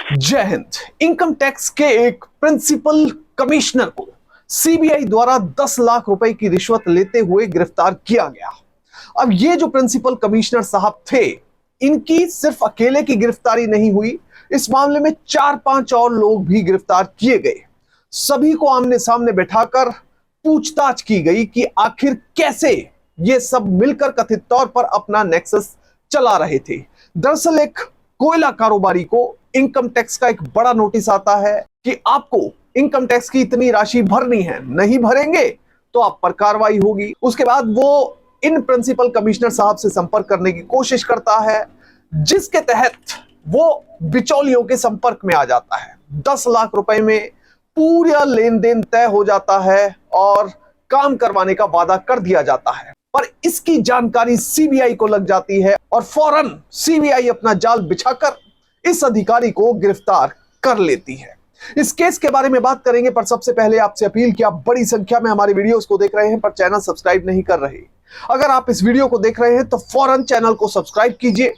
जय Hind. Income tax के एक प्रिंसिपल कमिश्नर को सीबीआई द्वारा 10 लाख रुपए की रिश्वत लेते हुए गिरफ्तार किया गया। अब ये जो प्रिंसिपल कमिश्नर साहब थे, इनकी सिर्फ अकेले की गिरफ्तारी नहीं हुई, इस मामले में 4-5 और लोग भी गिरफ्तार किए गए। सभी को आमने सामने बैठाकर पूछताछ की गई कि आखिर कैसे ये सब मिलकर कथित तौर पर अपना नेक्सस चला रहे थे। दरअसल एक कोयला कारोबारी को इनकम टैक्स का एक बड़ा नोटिस आता है कि आपको इनकम टैक्स की इतनी राशि भरनी है, नहीं भरेंगे तो आप पर कार्रवाई होगी। उसके बाद वो इन प्रिंसिपल कमिश्नर साहब से संपर्क करने की कोशिश करता है, जिसके तहत वो बिचौलियों के संपर्क में आ जाता है। 10 लाख रुपए में पूरा लेन देन तय हो जाता है और काम करवाने का वादा कर दिया जाता है, पर इसकी जानकारी सीबीआई को लग जाती है और फौरन सीबीआई अपना जाल बिछाकर इस अधिकारी को गिरफ्तार कर लेती है। इस केस के बारे में बात करेंगे, पर सबसे पहले आपसे अपील कि आप बड़ी संख्या में हमारे वीडियोस को देख रहे हैं पर चैनल सब्सक्राइब नहीं कर रहे। अगर आप इस वीडियो को देख रहे हैं तो फौरन चैनल को सब्सक्राइब कीजिए,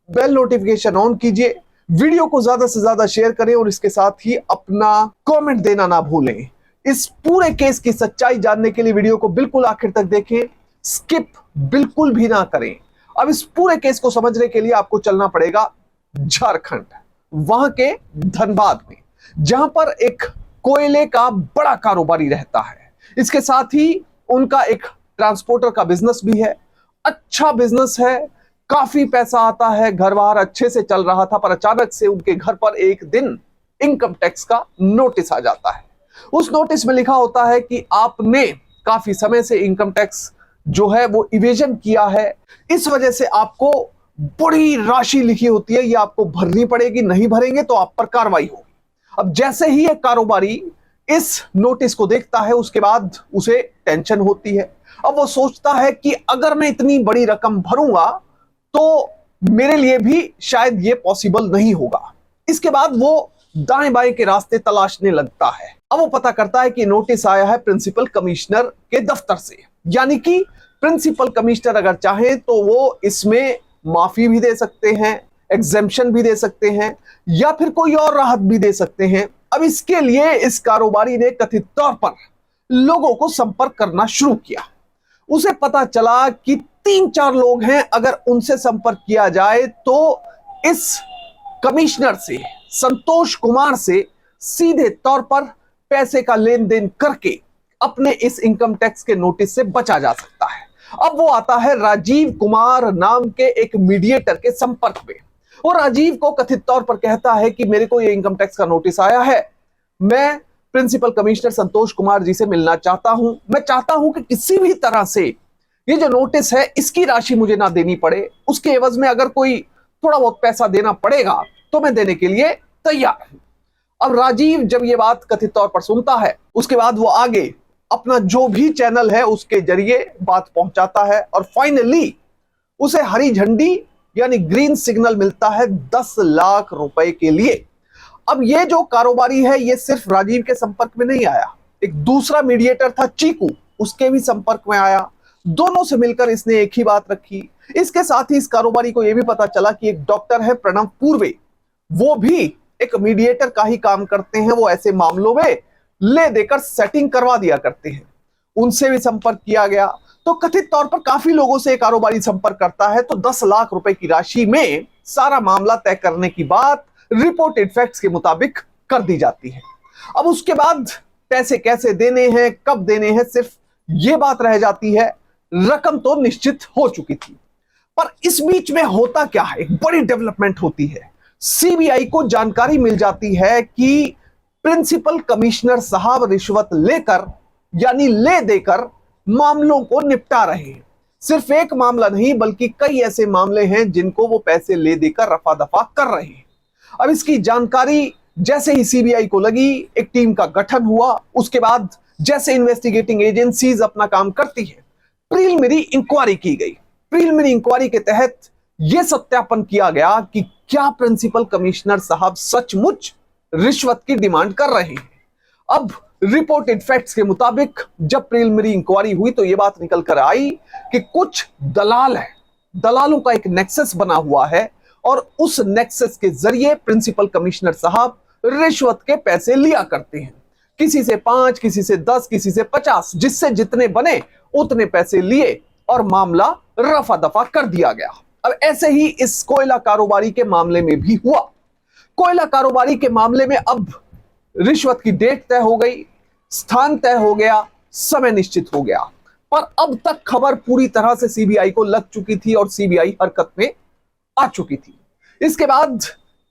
बेल नोटिफिकेशन ऑन कीजिए, वीडियो को ज्यादा से ज्यादा शेयर करें और इसके साथ ही अपना कमेंट देना ना भूलें। इस पूरे केस की सच्चाई जानने के लिए वीडियो को बिल्कुल आखिर तक देखें, स्किप बिल्कुल भी ना करें। अब इस पूरे केस को समझने के लिए आपको चलना पड़ेगा झारखंड, वहां के धनबाद में, जहां पर एक कोयले का बड़ा कारोबारी रहता है। इसके साथ ही उनका एक ट्रांसपोर्टर का बिजनेस भी है। अच्छा बिजनेस है, काफी पैसा आता है, घर बार अच्छे से चल रहा था, पर अचानक से उनके घर पर एक दिन इनकम टैक्स का नोटिस आ जाता है। उस नोटिस में लिखा होता है कि आपने काफी समय से इनकम टैक्स जो है वो इवेजन किया है, इस वजह से आपको बड़ी राशि लिखी होती है, ये आपको भरनी पड़ेगी, नहीं भरेंगे तो आप पर कार्रवाई होगी। अब जैसे ही एक कारोबारी इस नोटिस को देखता है, उसके बाद उसे टेंशन होती है। अब वो सोचता है कि अगर मैं इतनी बड़ी रकम भरूंगा तो मेरे लिए भी शायद ये पॉसिबल नहीं होगा। इसके बाद वो दाएं बाएं के रास्ते तलाशने लगता है। अब वो पता करता है कि नोटिस आया है प्रिंसिपल कमिश्नर के दफ्तर से, यानी कि प्रिंसिपल कमिश्नर अगर चाहे तो वो इसमें माफी भी दे सकते हैं, एग्जेम्पशन भी दे सकते हैं, या फिर कोई और राहत भी दे सकते हैं। अब इसके लिए इस कारोबारी ने कथित तौर पर लोगों को संपर्क करना शुरू किया। उसे पता चला कि 3-4 लोग हैं, अगर उनसे संपर्क किया जाए तो इस कमिश्नर से, संतोष कुमार से सीधे तौर पर पैसे का लेन देन करके अपने इस इनकम टैक्स के नोटिस से बचा जा सकता है। अब वो आता है राजीव कुमार नाम के एक मीडिएटर के संपर्क में। और राजीव को कथित तौर पर कहता है कि मेरे को ये इनकम टैक्स का नोटिस आया है, मैं प्रिंसिपल कमिश्नर संतोष कुमार जी से मिलना चाहता हूं। मैं चाहता हूं कि किसी भी तरह से ये जो नोटिस है इसकी राशि मुझे ना देनी पड़े, उसके एवज में अगर कोई थोड़ा बहुत पैसा देना पड़ेगा तो मैं देने के लिए तैयार हूं। अब राजीव जब ये बात कथित तौर पर सुनता है, उसके बाद वो आगे अपना जो भी चैनल है उसके जरिए बात पहुंचाता है और फाइनली उसे हरी झंडी यानी ग्रीन सिग्नल मिलता है 10 लाख रुपए के लिए। अब ये जो कारोबारी है ये सिर्फ राजीव के संपर्क में नहीं आया, एक दूसरा मीडिएटर था चीकू, उसके भी संपर्क में आया। दोनों से मिलकर इसने एक ही बात रखी। इसके साथ ही इस कारोबारी को यह भी पता चला कि एक डॉक्टर है प्रणव पूर्वे, वो भी एक मीडिएटर का ही काम करते हैं। वो ऐसे मामलों में ले देकर सेटिंग करवा दिया करते हैं, उनसे भी संपर्क किया गया। तो कथित तौर पर काफी लोगों से कारोबारी संपर्क करता है। तो 10 लाख रुपए की राशि में सारा मामला तय करने की बात रिपोर्टेड फैक्ट्स के मुताबिक कर दी जाती है। अब उसके बाद पैसे कैसे देने हैं, कब देने हैं, सिर्फ यह बात रह जाती है। रकम तो निश्चित हो चुकी थी, पर इस बीच में होता क्या है, एक बड़ी डेवलपमेंट होती है। सीबीआई को जानकारी मिल जाती है कि प्रिंसिपल कमिश्नर साहब रिश्वत लेकर यानी ले देकर मामलों को निपटा रहे हैं। सिर्फ एक मामला नहीं बल्कि कई ऐसे मामले हैं जिनको वो पैसे ले देकर रफा दफा कर रहे हैं। अब इसकी जानकारी जैसे ही सीबीआई को लगी, एक टीम का गठन हुआ। उसके बाद जैसे इन्वेस्टिगेटिंग एजेंसीज अपना काम करती है, प्रीलिमिनरी इंक्वायरी की गई। प्रीलिमिनरी इंक्वायरी के तहत यह सत्यापन किया गया कि क्या प्रिंसिपल कमिश्नर साहब सचमुच रिश्वत की डिमांड कर रहे हैं। अब रिपोर्टेड फैक्ट्स के मुताबिक जब प्रीलिमिनरी इंक्वायरी हुई तो यह बात निकल कर आई कि कुछ दलाल है, दलालों का एक नेक्सस बना हुआ है और उस नेक्सस के जरिए प्रिंसिपल कमिश्नर साहब रिश्वत के पैसे लिया करते हैं। किसी से 5, किसी से 10, किसी से 50, जिससे जितने बने उतने पैसे लिए और मामला रफा दफा कर दिया गया। अब ऐसे ही इस कोयला कारोबारी के मामले में भी हुआ। कोयला कारोबारी के मामले में अब रिश्वत की डेट तय हो गई, स्थान तय हो गया, समय निश्चित हो गया, पर अब तक खबर पूरी तरह से सीबीआई को लग चुकी थी और सीबीआई हरकत में आ चुकी थी। इसके बाद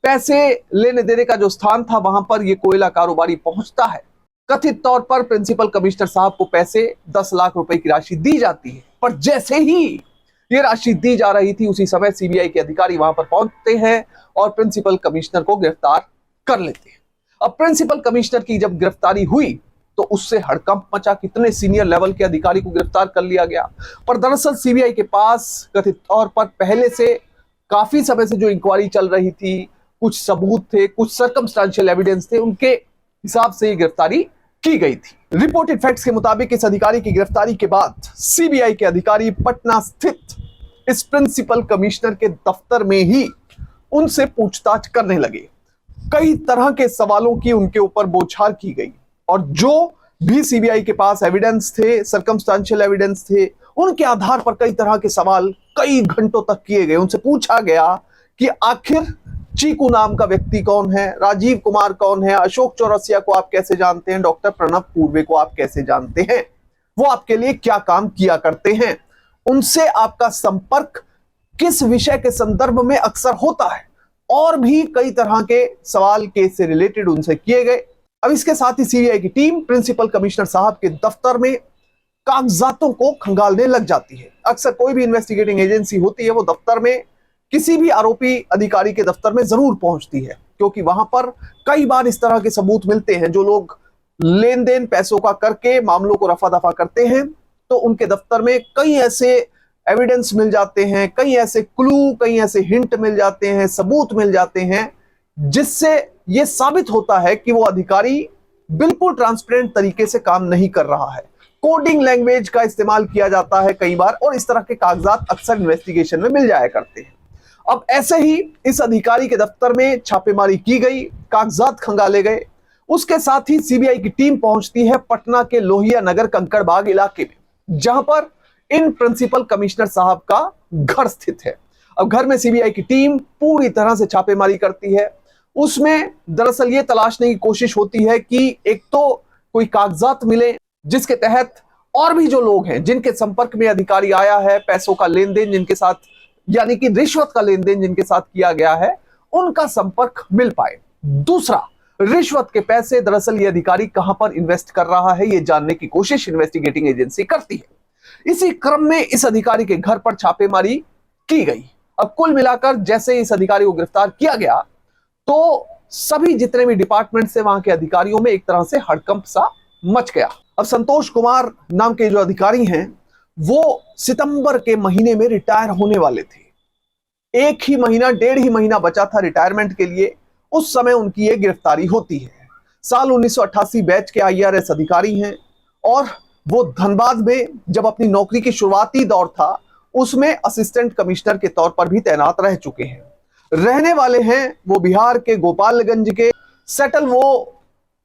पैसे लेने देने का जो स्थान था वहां पर यह कोयला कारोबारी पहुंचता है। कथित तौर पर प्रिंसिपल कमिश्नर साहब को पैसे 10 लाख रुपए की राशि दी जाती है, पर जैसे ही यह राशि दी जा रही थी उसी समय सीबीआई के अधिकारी वहां पर पहुंचते हैं और प्रिंसिपल कमिश्नर को गिरफ्तार कर लेते हैं। अब प्रिंसिपल कमिश्नर की जब गिरफ्तारी हुई तो उससे हड़कंप मचा, कितने सीनियर लेवल के अधिकारी को गिरफ्तार कर लिया गया। पर दरअसल सीबीआई के पास कथित तौर पर पहले से काफी समय से जो इंक्वायरी चल रही थी, कुछ सबूत थे, कुछ सर्कमस्टांशियल एविडेंस थे, उनके हिसाब से ये गिरफ्तारी की गई थी। रिपोर्टेड फैक्ट्स के मुताबिक इस अधिकारी की गिरफ्तारी के बाद सीबीआई के अधिकारी पटना स्थित इस प्रिंसिपल कमिश्नर के दफ्तर में ही उनसे पूछताछ करने लगे। कई तरह के सवालों की उनके ऊपर बौछार की गई और जो भी सीबीआई के पास एविडेंस थे, सर्कमस्टांशियल एविडेंस थे, उनके आधार पर कई तरह के सवाल कई घंटों तक किए गए। उनसे पूछा गया कि आखिर चीकू नाम का व्यक्ति कौन है, राजीव कुमार कौन है, अशोक चौरसिया को आप कैसे जानते हैं, डॉक्टर प्रणब पूर्वे को आप कैसे जानते हैं, वो आपके लिए क्या काम किया करते हैं, उनसे आपका संपर्क किस विषय के संदर्भ में अक्सर होता है, और भी कई तरह के सवाल केस से रिलेटेड उनसे किए गए। अब इसके साथ ही सीबीआई की टीम प्रिंसिपल कमिश्नर साहब के दफ्तर में कागजातों को खंगालने लग जाती है। अक्सर कोई भी इन्वेस्टिगेटिंग एजेंसी होती है वो दफ्तर में किसी भी आरोपी अधिकारी के दफ्तर में जरूर पहुंचती है, क्योंकि वहां पर कई बार इस तरह के सबूत मिलते हैं। जो लोग लेन देन पैसों का करके मामलों को रफा दफा करते हैं तो उनके दफ्तर में कई ऐसे एविडेंस मिल जाते हैं, कई ऐसे क्लू, कई ऐसे हिंट मिल जाते हैं, सबूत मिल जाते हैं, जिससे यह साबित होता है कि वो अधिकारी बिल्कुल ट्रांसपेरेंट तरीके से काम नहीं कर रहा है। कोडिंग लैंग्वेज का इस्तेमाल किया जाता है कई बार, और इस तरह के कागजात अक्सर इन्वेस्टिगेशन में मिल जाया करते हैं। अब ऐसे ही इस अधिकारी के दफ्तर में छापेमारी की गई, कागजात खंगाले गए। उसके साथ ही सीबीआई की टीम पहुंचती है पटना के लोहिया नगर कंकड़बाग इलाके में, जहां पर इन प्रिंसिपल कमिश्नर साहब का घर स्थित है। अब घर में सीबीआई की टीम पूरी तरह से छापेमारी करती है। उसमें दरअसल ये तलाशने की कोशिश होती है कि एक तो कोई कागजात मिले जिसके तहत और भी जो लोग हैं जिनके संपर्क में अधिकारी आया है, पैसों का लेन देन जिनके साथ, यानी कि रिश्वत का लेन देन जिनके साथ किया गया है, उनका संपर्क मिल पाए। दूसरा, रिश्वत के पैसे दरअसल ये अधिकारी कहां पर इन्वेस्ट कर रहा है, ये जानने की कोशिश इन्वेस्टिगेटिंग एजेंसी करती है। इसी क्रम में इस अधिकारी के घर पर छापेमारी की गई। अब कुल मिलाकर जैसे इस अधिकारी को गिरफ्तार किया गया तो सभी जितने भी डिपार्टमेंट से वहां के अधिकारियों में एक तरह से हड़कंप सा मच गया। अब संतोष कुमार नाम के जो अधिकारी हैं वो सितंबर के महीने में रिटायर होने वाले थे। 1.5 महीना बचा था रिटायरमेंट के लिए। उस समय उनकी यह गिरफ्तारी होती है। साल 1988 बैच के आईआरएस अधिकारी हैं और वो धनबाद में जब अपनी नौकरी की शुरुआती दौर था उसमें असिस्टेंट कमिश्नर के तौर पर भी तैनात रह चुके हैं। रहने वाले हैं वो बिहार के गोपालगंज के। सेटल वो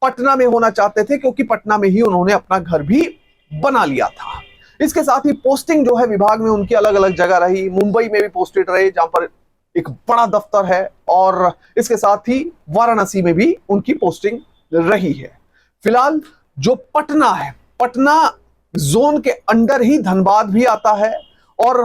पटना में होना चाहते थे क्योंकि पटना में ही उन्होंने अपना घर भी बना लिया था। इसके साथ ही पोस्टिंग जो है विभाग में उनकी अलग अलग जगह रही। मुंबई में भी पोस्टेड रहे जहां पर एक बड़ा दफ्तर है, और इसके साथ ही वाराणसी में भी उनकी पोस्टिंग रही है। फिलहाल जो पटना है, पटना जोन के अंडर ही धनबाद भी आता है, और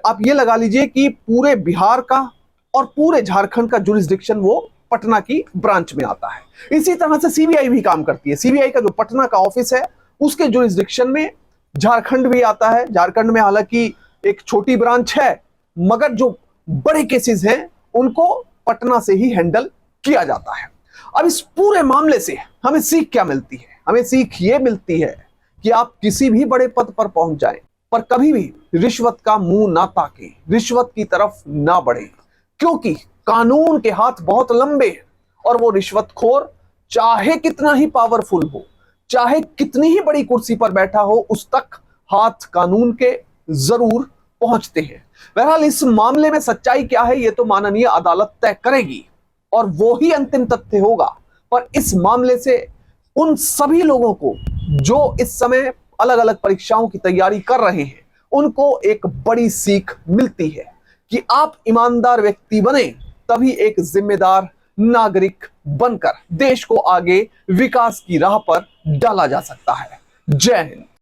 आप ये लगा लीजिए कि पूरे बिहार का और पूरे झारखंड का जुरिस्डिक्शन वो पटना की ब्रांच में आता है। इसी तरह से सीबीआई भी काम करती है। सीबीआई का जो पटना का ऑफिस है उसके जुरिस्डिक्शन में झारखंड भी आता है। झारखंड में हालांकि एक छोटी ब्रांच है, मगर जो बड़े केसेस हैं उनको पटना से ही हैंडल किया जाता है। अब इस पूरे मामले से हमें सीख क्या मिलती है? हमें सीख ये मिलती है कि आप किसी भी बड़े पद पर पहुंच जाएं, पर कभी भी रिश्वत का मुंह ना ताकें, रिश्वत की तरफ ना बढ़े, क्योंकि कानून के हाथ बहुत लंबे हैं और वो रिश्वतखोर चाहे कितना ही पावरफुल हो, चाहे कितनी ही बड़ी कुर्सी पर बैठा हो, उस तक हाथ कानून के जरूर पहुंचते हैं। बहरहाल इस मामले में सच्चाई क्या है ये तो माननीय अदालत तय करेगी और वो ही अंतिम तथ्य होगा। पर इस मामले से उन सभी लोगों को जो इस समय अलग अलग परीक्षाओं की तैयारी कर रहे हैं उनको एक बड़ी सीख मिलती है कि आप ईमानदार व्यक्ति बने तभी एक जिम्मेदार नागरिक बनकर देश को आगे विकास की राह पर डाला जा सकता है। जय हिंद।